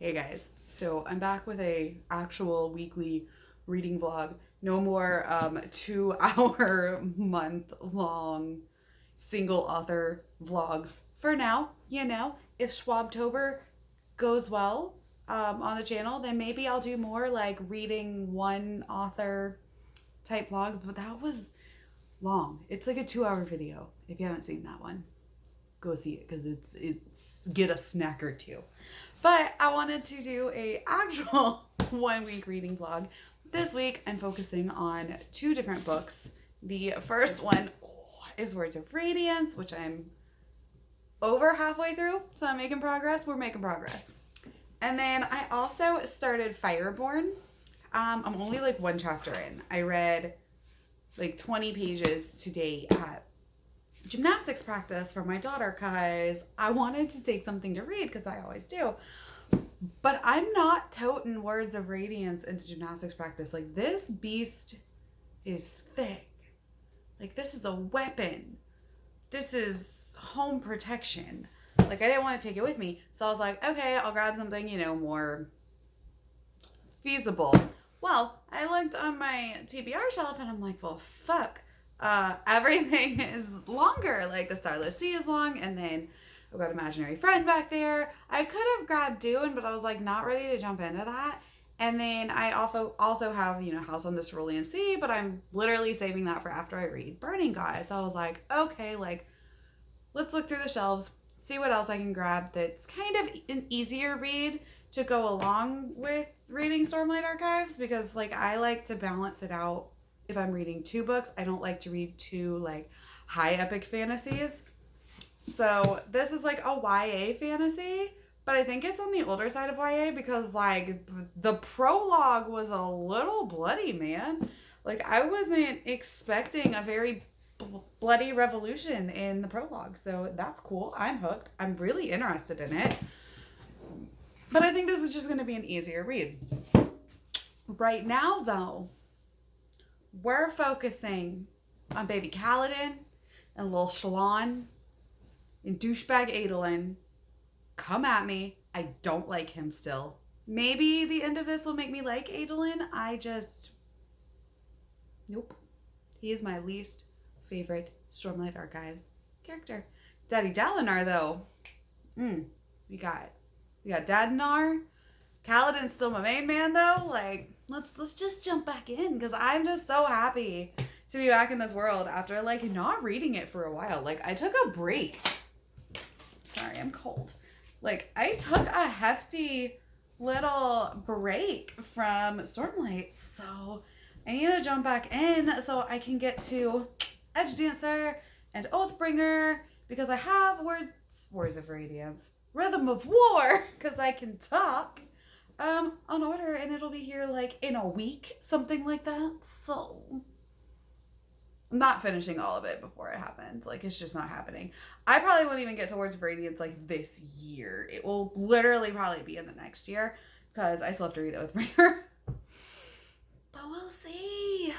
Hey guys, so I'm back with a actual weekly reading vlog. No more 2 hour month long single author vlogs for now. If Schwabtober goes well on the channel, then maybe I'll do more like reading one author type vlogs, but that was long. It's like a 2 hour video. If you haven't seen that one, go see it because it's get a snack or two. But I wanted to do a actual 1 week reading vlog. This week I'm focusing on 2 different books. The first one is Words of Radiance, which I'm over halfway through, so I'm making progress. We're making progress. And then I also started Fireborn. I'm only like 1 chapter in. I read like 20 pages today at gymnastics practice for my daughter because I wanted to take something to read because I always do. But I'm not toting Words of Radiance into gymnastics practice. Like, this beast is thick. Like, this is a weapon. This is home protection. Like, I didn't want to take it with me. So I was like, okay, I'll grab something, more feasible. Well, I looked on my TBR shelf and I'm like, well, fuck. Everything is longer. Like, the Starless Sea is long, and then I've got Imaginary Friend back there. I could have grabbed Dune, but I was like not ready to jump into that. And then I also have, House on the Cerulean Sea, but I'm literally saving that for after I read Burning Gods. So I was like, okay, like, let's look through the shelves, see what else I can grab that's kind of an easier read to go along with reading Stormlight Archives, because like I like to balance it out. If I'm reading 2 books, I don't like to read 2 like high epic fantasies. So this is like a YA fantasy, but I think it's on the older side of YA because like the prologue was a little bloody, man. Like, I wasn't expecting a very bloody revolution in the prologue. So that's cool. I'm hooked. I'm really interested in it. But I think this is just going to be an easier read. Right now, though, we're focusing on baby Kaladin and Lil Shallan and douchebag Adolin. Come at me. I don't like him still. Maybe the end of this will make me like Adolin. Nope. He is my least favorite Stormlight Archives character. Daddy Dalinar, though. We got Dadinar. Kaladin's still my main man, though. Like, let's just jump back in, because I'm just so happy to be back in this world after like not reading it for a while. Like, I took a break. Sorry, I'm cold. Like, I took a hefty little break from Stormlight, so I need to jump back in so I can get to Edge Dancer and Oathbringer, because I have Words of Radiance, Rhythm of War, because I can talk on order, and it'll be here like in a week, something like that. So I'm not finishing all of it before it happens. Like, it's just not happening. I probably won't even get to Words of Radiance like this year. It will literally probably be in the next year, because I still have to read Oathbringer. But we'll see.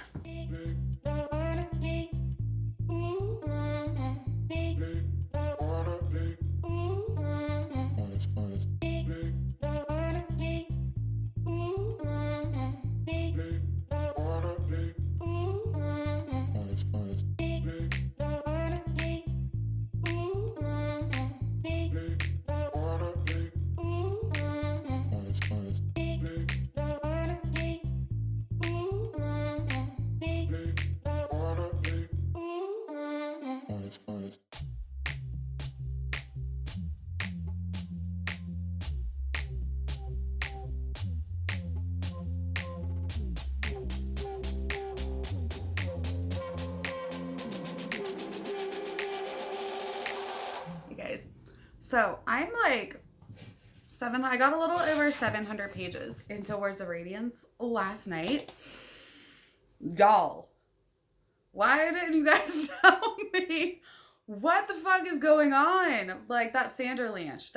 So I'm like I got a little over 700 pages into Words of Radiance last night. Y'all, why didn't you guys tell me what the fuck is going on? Like, that Sanderlanche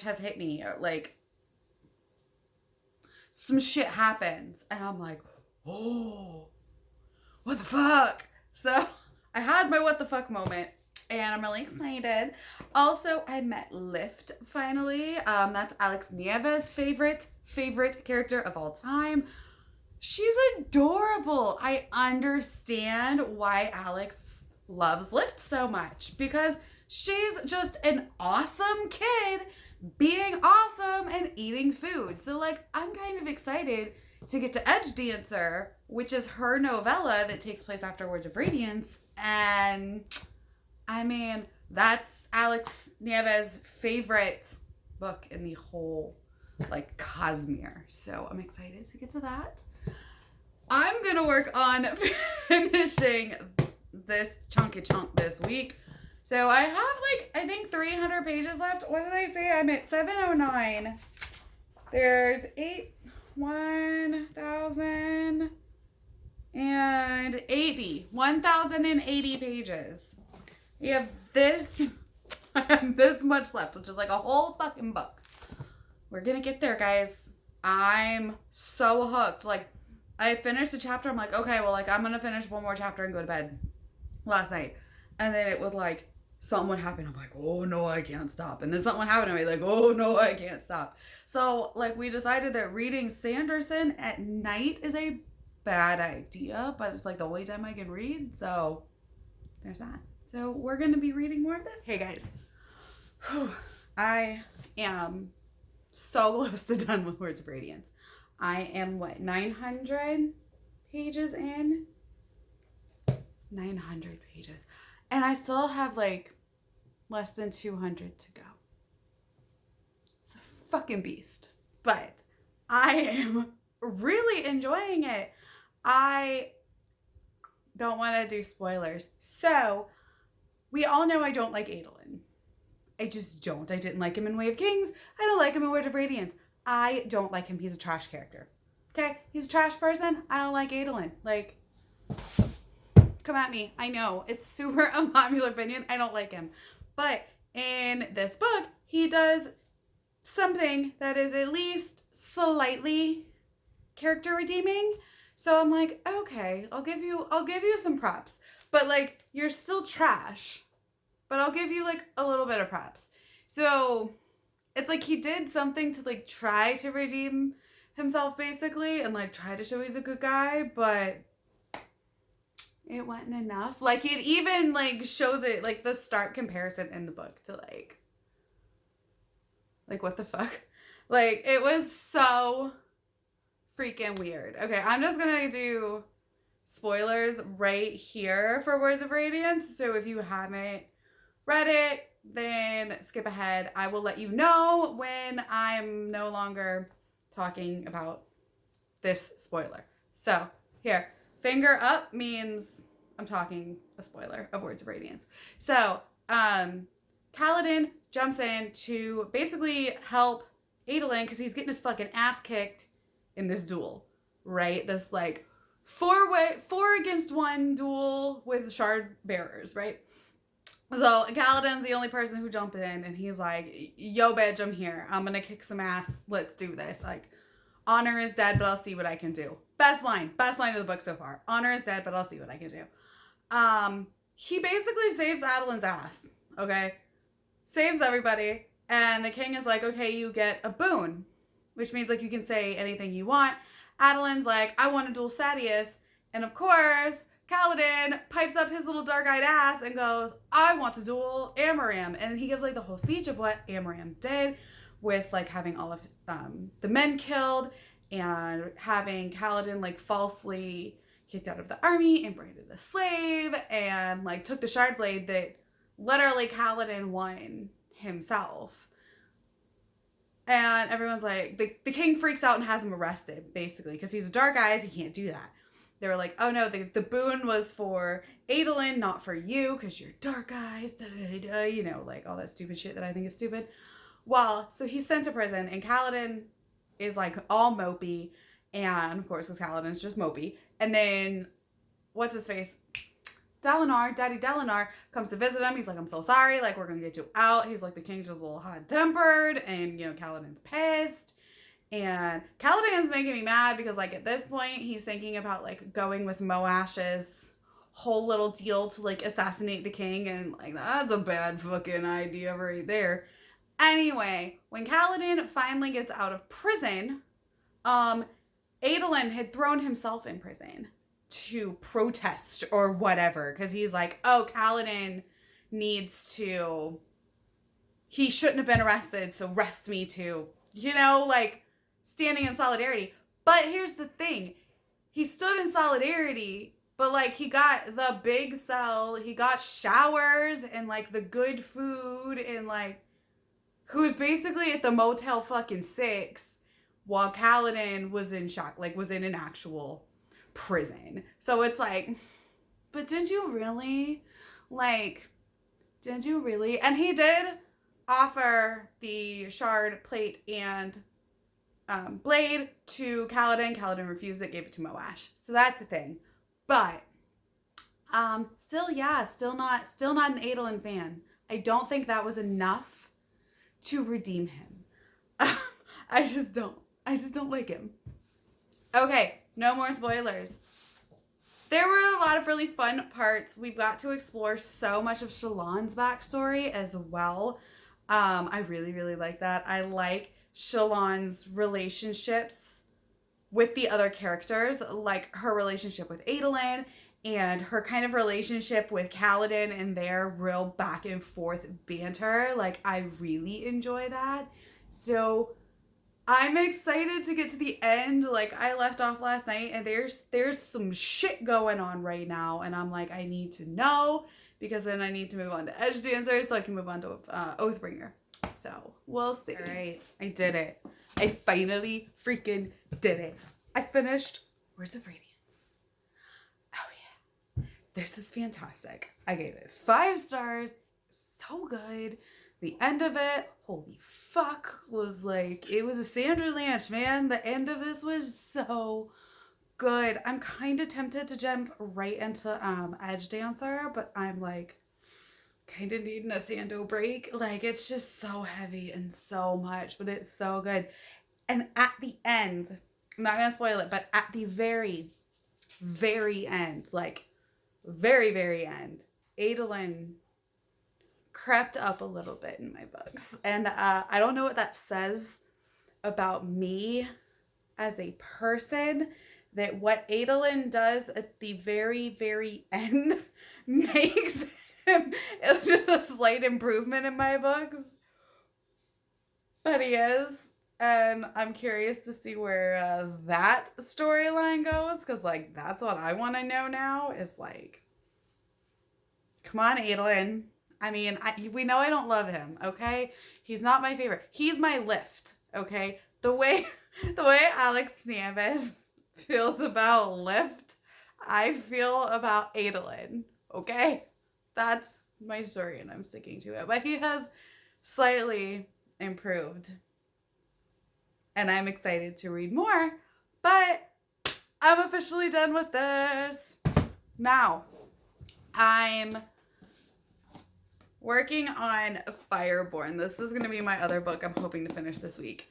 has hit me. Like, some shit happens, and I'm like, oh, what the fuck? So I had my what the fuck moment, and I'm really excited. Also, I met Lift finally. That's Alex Nieves' favorite character of all time. She's adorable. I understand why Alex loves Lift so much, because she's just an awesome kid being awesome and eating food. So, like, I'm kind of excited to get to Edge Dancer, which is her novella that takes place after Words of Radiance. And, I mean, that's Alex Nieves' favorite book in the whole, like, Cosmere. So, I'm excited to get to that. I'm going to work on finishing this chunky chunk this week. So I have like, I think 300 pages left. What did I say? I'm at 709. There's 1,080 pages. You have this, this much left, which is like a whole fucking book. We're going to get there, guys. I'm so hooked. Like, I finished a chapter. I'm like, okay, well, like, I'm going to finish one more chapter and go to bed last night. And then it would like, something would happen. I'm like, oh no, I can't stop. And then something would happen to me, like, oh no, I can't stop. So like we decided that reading Sanderson at night is a bad idea, but it's like the only time I can read. So there's that. So we're going to be reading more of this. Hey guys, I am so close to done with Words of Radiance. I am 900 pages in? 900 pages. And I still have like less than 200 to go. It's a fucking beast. But I am really enjoying it. I don't want to do spoilers. So, we all know I don't like Adolin. I just don't. I didn't like him in Way of Kings. I don't like him in Word of Radiance. I don't like him. He's a trash character. Okay? He's a trash person. I don't like Adolin. Like, come at me. I know. It's super unpopular opinion. I don't like him. But in this book, he does something that is at least slightly character redeeming. So I'm like, okay, I'll give you some props. But like, you're still trash. But I'll give you like a little bit of props. So it's like he did something to like try to redeem himself basically and like try to show he's a good guy, but it wasn't enough. Like, it even, like, shows it, like, the stark comparison in the book to, like, what the fuck? Like, it was so freaking weird. Okay, I'm just gonna do spoilers right here for Words of Radiance. So if you haven't read it, then skip ahead. I will let you know when I'm no longer talking about this spoiler. So, here. Finger up means I'm talking a spoiler of Words of Radiance. So, Kaladin jumps in to basically help Adolin because he's getting his fucking ass kicked in this duel, right? This like 4-against-1 duel with shard bearers, right? So Kaladin's the only person who jumped in, and he's like, yo, bitch, I'm here. I'm gonna kick some ass. Let's do this. Like, honor is dead, but I'll see what I can do. Best line of the book so far. Honor is dead, but I'll see what I can do. He basically saves Adolin's ass, okay? Saves everybody, and the king is like, okay, you get a boon, which means, like, you can say anything you want. Adolin's like, I want to duel Sadeas, and of course, Kaladin pipes up his little dark-eyed ass and goes, I want to duel Amaram, and he gives, like, the whole speech of what Amaram did with, like, having all of the men killed, and having Kaladin, like, falsely kicked out of the army and branded a slave, and, like, took the shard blade that literally Kaladin won himself. And everyone's like, the king freaks out and has him arrested, basically, because he's dark eyes, he can't do that. They were like, oh no, the boon was for Adolin, not for you, because you're dark eyes, da-da-da-da, you know, like, all that stupid shit that I think is stupid. Well, so he's sent to prison, and Kaladin is, like, all mopey, and, of course, because Kaladin's just mopey, and then, what's his face? Daddy Dalinar, comes to visit him. He's like, I'm so sorry, like, we're gonna get you out. He's like, the king's just a little hot-tempered, and, you know, Kaladin's pissed, and Kaladin's making me mad, because, like, at this point, he's thinking about, like, going with Moash's whole little deal to like assassinate the king, and like that's a bad fucking idea right there. Anyway, when Kaladin finally gets out of prison, Adolin had thrown himself in prison to protest or whatever, because he's like, oh, Kaladin needs to, he shouldn't have been arrested, so arrest me too. You know, like standing in solidarity. But here's the thing. He stood in solidarity, but like he got the big cell, he got showers and like the good food, and like who's basically at the Motel fucking 6 while Kaladin was in shock, like was in an actual prison. So it's like, but did you really? Like, did you really? And he did offer the shard, plate, and blade to Kaladin. Kaladin refused it, gave it to Moash. So that's the thing. But still not an Adolin fan. I don't think that was enough to redeem him. I just don't like him. Okay, no more spoilers. There were a lot of really fun parts. We got to explore so much of Shallan's backstory as well. I really, really like that. I like Shallan's relationships with the other characters, like her relationship with Adolin and her kind of relationship with Kaladin and their real back and forth banter. Like, I really enjoy that. So I'm excited to get to the end. Like, I left off last night and there's some shit going on right now, and I'm like, I need to know, because then I need to move on to Edge Dancer so I can move on to Oathbringer. So we'll see. All right, I did it. I finally freaking did it. I finished Words of Radiance. Oh yeah, this is fantastic. I gave it 5 stars. So good. The end of it, holy fuck, was like, it was a Sandra Lynch, man. The end of this was so good. I'm kind of tempted to jump right into Edge Dancer, but I'm like kind of needing a Sando break. Like, it's just so heavy and so much, but it's so good. And at the end, I'm not gonna spoil it, but at the very, very end, like very, very end, Adolin crept up a little bit in my books. And I don't know what that says about me as a person, that what Adolin does at the very, very end makes him, it's just a slight improvement in my books. But he is. And I'm curious to see where that storyline goes, because like that's what I want to know now, is like, come on, Adolin. I mean, we know I don't love him, okay? He's not my favorite. He's my lift, okay? The way Alex Nieves feels about Lift, I feel about Adolin, okay? That's my story, and I'm sticking to it. But he has slightly improved, and I'm excited to read more. But I'm officially done with this. Now, I'm working on Fireborn. This is going to be my other book I'm hoping to finish this week.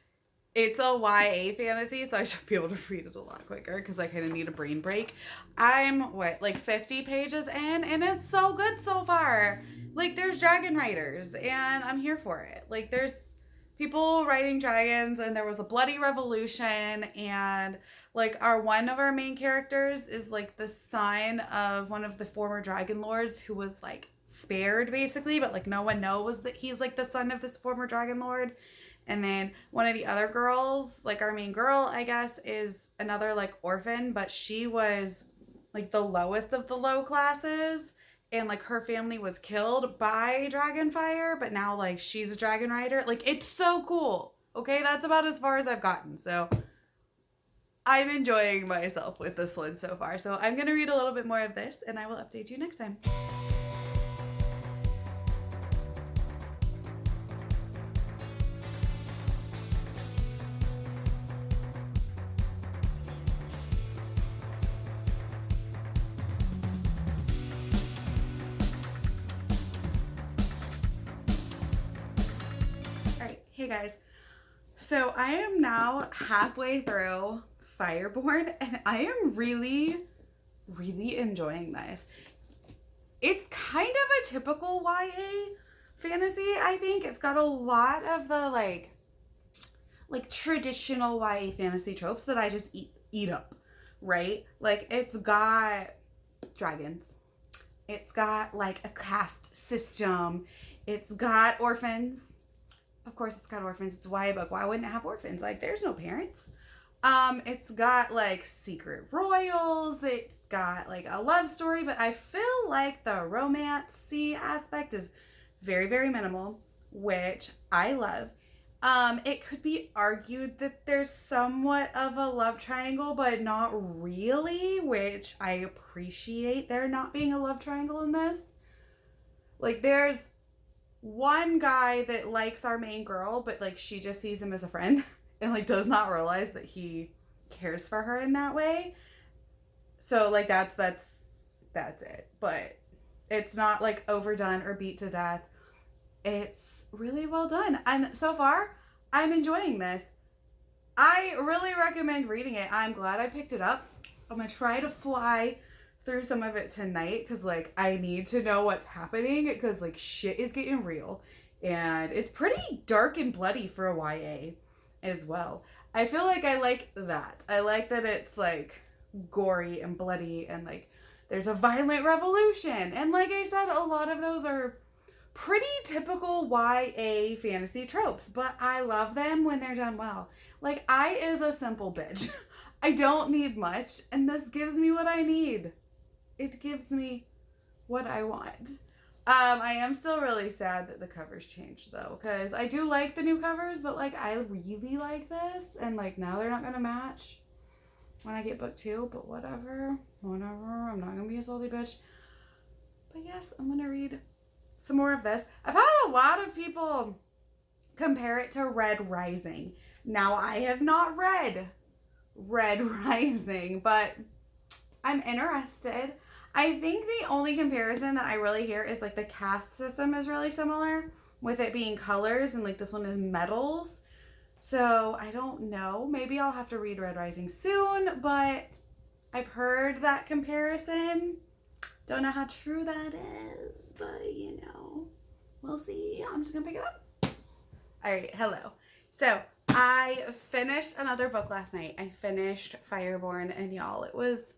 It's a YA fantasy, so I should be able to read it a lot quicker because I kind of need a brain break. I'm, like 50 pages in, and it's so good so far. Like, there's dragon writers, and I'm here for it. Like, there's people writing dragons, and there was a bloody revolution, and like one of our main characters is like the son of one of the former dragon lords who was like spared basically, but like no one knows that he's like the son of this former dragon lord. And then one of the other girls, like our main girl, I guess, is another like orphan, but she was like the lowest of the low classes, and like her family was killed by Dragonfire, but now like she's a dragon rider. Like, it's so cool. Okay, that's about as far as I've gotten. So I'm enjoying myself with this one so far. So I'm going to read a little bit more of this, and I will update you next time. Hey guys, so I am now halfway through Fireborn, and I am really, really enjoying this. it's kind of a typical YA fantasy, I think. It's got a lot of the like traditional YA fantasy tropes that I just eat up, right? Like it's got dragons. It's got like a caste system. It's got orphans. Of course it's got orphans. It's a YA book. Why wouldn't it have orphans? Like there's no parents. It's got like secret royals. It's got like a love story, but I feel like the romance-y aspect is very, very minimal, which I love. It could be argued that there's somewhat of a love triangle, but not really, which I appreciate there not being a love triangle in this. Like there's one guy that likes our main girl, but like she just sees him as a friend and like does not realize that he cares for her in that way. So like that's it. But it's not like overdone or beat to death. It's really well done. And so far, I'm enjoying this. I really recommend reading it. I'm glad I picked it up. I'm going to try to fly through some of it tonight because like I need to know what's happening because like shit is getting real. And it's pretty dark and bloody for a YA as well. I feel like I like that. I like that it's like gory and bloody and like there's a violent revolution. And like I said, a lot of those are pretty typical YA fantasy tropes, but I love them when they're done well. Like, I is a simple bitch. I don't need much, and this gives me what I need. It gives me what I want. I am still really sad that the covers changed, though, because I do like the new covers, but, like, I really like this, and, like, now they're not going to match when I get book 2, but whatever. I'm not going to be a salty bitch. But, yes, I'm going to read some more of this. I've had a lot of people compare it to Red Rising. Now, I have not read Red Rising, but I'm interested. I think the only comparison that I really hear is like the caste system is really similar with it being colors and like this one is metals. So I don't know. Maybe I'll have to read Red Rising soon, but I've heard that comparison. Don't know how true that is, but you know, we'll see. I'm just gonna pick it up. All right, hello. So I finished another book last night. I finished Fireborn, and y'all, it was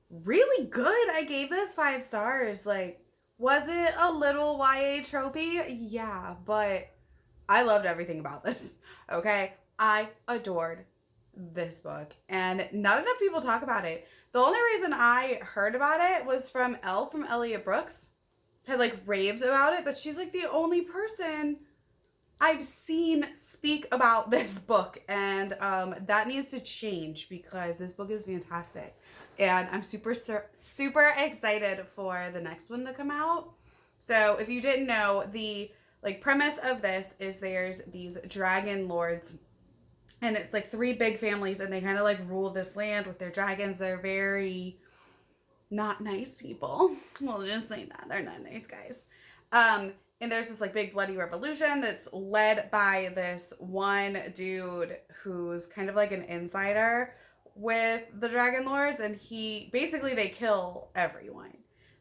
really good. I gave this 5 stars. Like, was it a little YA tropey? Yeah, but I loved everything about this. Okay, I adored this book, and not enough people talk about it. The only reason I heard about it was from Elliot Brooks. Had like raved about it, but she's like the only person I've seen speak about this book, and that needs to change because this book is fantastic, and I'm super excited for the next one to come out. So if you didn't know, the like premise of this is there's these dragon lords, and it's like 3 big families, and they kind of like rule this land with their dragons. They're very not nice people. We'll just say that they're not nice guys. And there's this like big bloody revolution that's led by this one dude who's kind of like an insider with the Dragon Lords, and they kill everyone.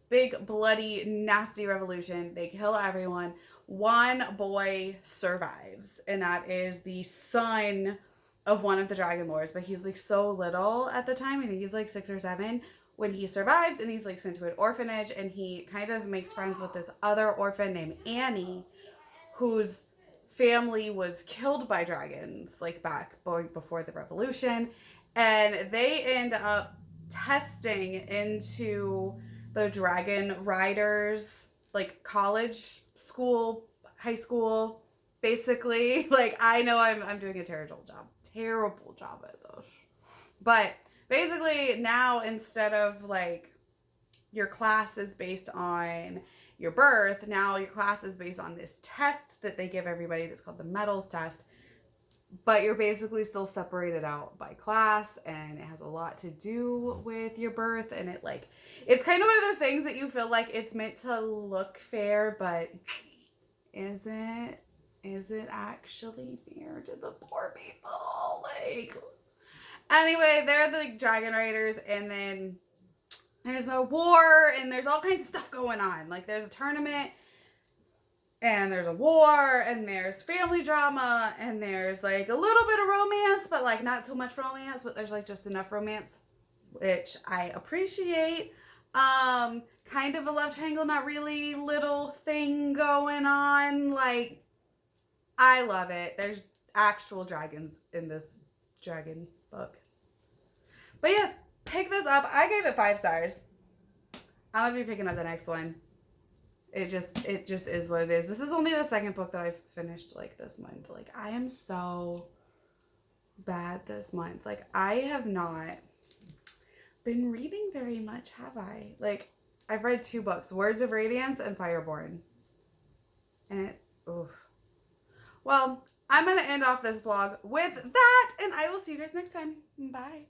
Big bloody nasty revolution. They kill everyone. One boy survives, and that is the son of one of the Dragon Lords, but he's like so little at the time. I think he's like 6 or 7 when he survives, and he's like sent to an orphanage, and he kind of makes friends with this other orphan named Annie, whose family was killed by dragons like back before the revolution, and they end up testing into the dragon riders like college school, high school, basically. Like, I know I'm doing a terrible job at those, but basically now instead of like your class is based on your birth, now your class is based on this test that they give everybody that's called the metals test, but you're basically still separated out by class, and it has a lot to do with your birth, and it's kind of one of those things that you feel like it's meant to look fair, but is it actually fair to the poor people? Like, anyway, they're the dragon riders, and then there's a war and there's all kinds of stuff going on. Like there's a tournament and there's a war and there's family drama and there's like a little bit of romance, but like not too much romance, but there's like just enough romance, which I appreciate. Kind of a love triangle, not really, little thing going on. Like, I love it. There's actual dragons in this dragon book. But yes, pick this up. I gave it 5 stars. I'm gonna be picking up the next one. It just is what it is. This is only the second book that I've finished like this month. Like, I am so bad this month. Like, I have not been reading very much, have I? Like, I've read 2 books, Words of Radiance and Fireborn. And oof. Well, I'm going to end off this vlog with that, and I will see you guys next time. Bye.